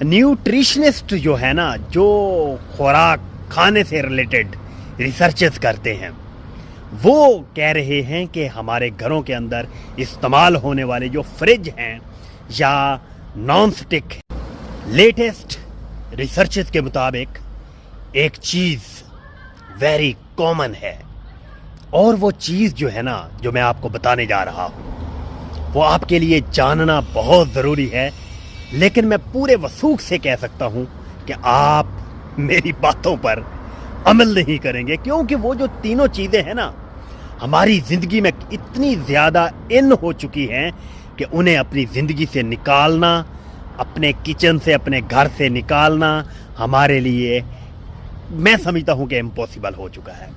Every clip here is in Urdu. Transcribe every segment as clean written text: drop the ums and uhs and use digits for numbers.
نیوٹریشنسٹ جو ہے نا، جو خوراک کھانے سے ریلیٹڈ ریسرچز کرتے ہیں، وہ کہہ رہے ہیں کہ ہمارے گھروں کے اندر استعمال ہونے والے جو فریج ہیں یا نان سٹک، لیٹسٹ ریسرچز کے مطابق ایک چیز ویری کامن ہے، اور وہ چیز جو ہے نا، جو میں آپ کو بتانے جا رہا ہوں، وہ آپ کے لیے جاننا بہت ضروری ہے، لیکن میں پورے وثوق سے کہہ سکتا ہوں کہ آپ میری باتوں پر عمل نہیں کریں گے، کیونکہ وہ جو تینوں چیزیں ہیں نا، ہماری زندگی میں اتنی زیادہ ان ہو چکی ہیں کہ انہیں اپنی زندگی سے نکالنا، اپنے کچن سے، اپنے گھر سے نکالنا ہمارے لیے میں سمجھتا ہوں کہ امپاسبل ہو چکا ہے۔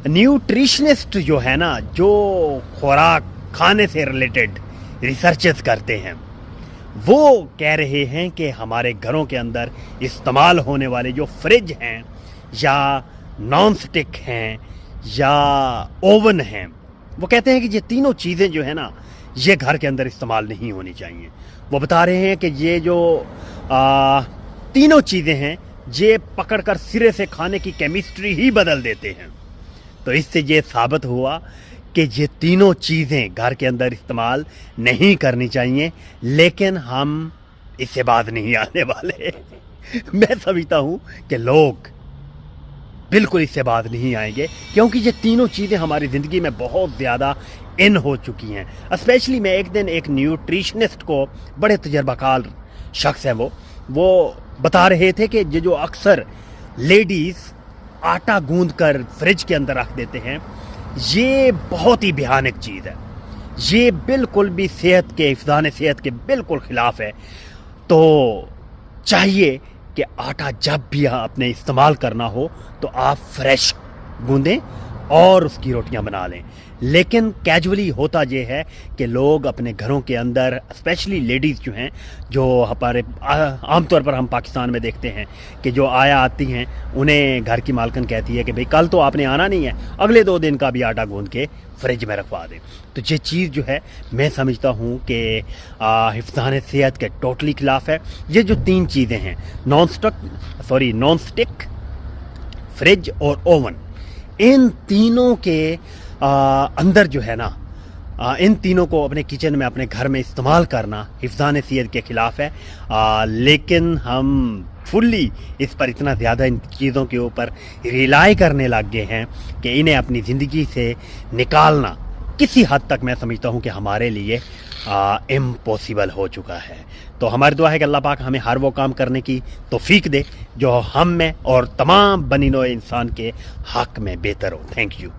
نیوٹریشنسٹ جو ہے نا، جو خوراک کھانے سے ریلیٹڈ ریسرچز کرتے ہیں، وہ کہہ رہے ہیں کہ ہمارے گھروں کے اندر استعمال ہونے والے جو فریج ہیں یا نان سٹک ہیں یا اوون ہیں، وہ کہتے ہیں کہ یہ تینوں چیزیں جو ہیں نا، یہ گھر کے اندر استعمال نہیں ہونی چاہیے۔ وہ بتا رہے ہیں کہ یہ جو تینوں چیزیں ہیں، یہ پکڑ کر سرے سے کھانے کی کیمسٹری ہی بدل دیتے ہیں۔ تو اس سے یہ ثابت ہوا کہ یہ تینوں چیزیں گھر کے اندر استعمال نہیں کرنی چاہیے، لیکن ہم اس سے باز نہیں آنے والے۔ میں سمجھتا ہوں کہ لوگ بالکل اس سے باز نہیں آئیں گے، کیونکہ یہ تینوں چیزیں ہماری زندگی میں بہت زیادہ ان ہو چکی ہیں۔ اسپیشلی میں ایک دن ایک نیوٹریشنسٹ کو، بڑے تجربہ کار شخص ہیں، وہ بتا رہے تھے کہ یہ جو اکثر لیڈیز آٹا گوندھ کر فریج کے اندر رکھ دیتے ہیں، یہ بہت ہی بھیانک چیز ہے، یہ بالکل بھی صحت کے، حفظان صحت کے بالکل خلاف ہے۔ تو چاہیے کہ آٹا جب بھی آپ نے استعمال کرنا ہو تو آپ فریش گوندیں اور اس کی روٹیاں بنا لیں۔ لیکن کیجولی ہوتا یہ ہے کہ لوگ اپنے گھروں کے اندر، اسپیشلی لیڈیز جو ہیں، جو ہمارے عام طور پر ہم پاکستان میں دیکھتے ہیں کہ جو آتی ہیں، انہیں گھر کی مالکن کہتی ہے کہ بھئی کل تو آپ نے آنا نہیں ہے، اگلے 2 دن کا بھی آٹا گوندھ کے فریج میں رکھوا دیں۔ تو یہ چیز جو ہے، میں سمجھتا ہوں کہ حفظان صحت کے ٹوٹلی خلاف ہے۔ یہ جو 3 چیزیں ہیں، نان سٹک، فریج اور اوون، ان تینوں کے اندر جو ہے نا، ان تینوں کو اپنے کچن میں، اپنے گھر میں استعمال کرنا حفظان صحت کے خلاف ہے۔ لیکن ہم فلی اس پر اتنا زیادہ ان چیزوں کے اوپر ریلائی کرنے لگ گئے ہیں کہ انہیں اپنی زندگی سے نکالنا کسی حد تک میں سمجھتا ہوں کہ ہمارے لیے امپاسبل ہو چکا ہے۔ تو ہماری دعا ہے کہ اللہ پاک ہمیں ہر وہ کام کرنے کی توفیق دے جو ہم میں اور تمام بنی نوع انسان کے حق میں بہتر ہو۔ Thank you.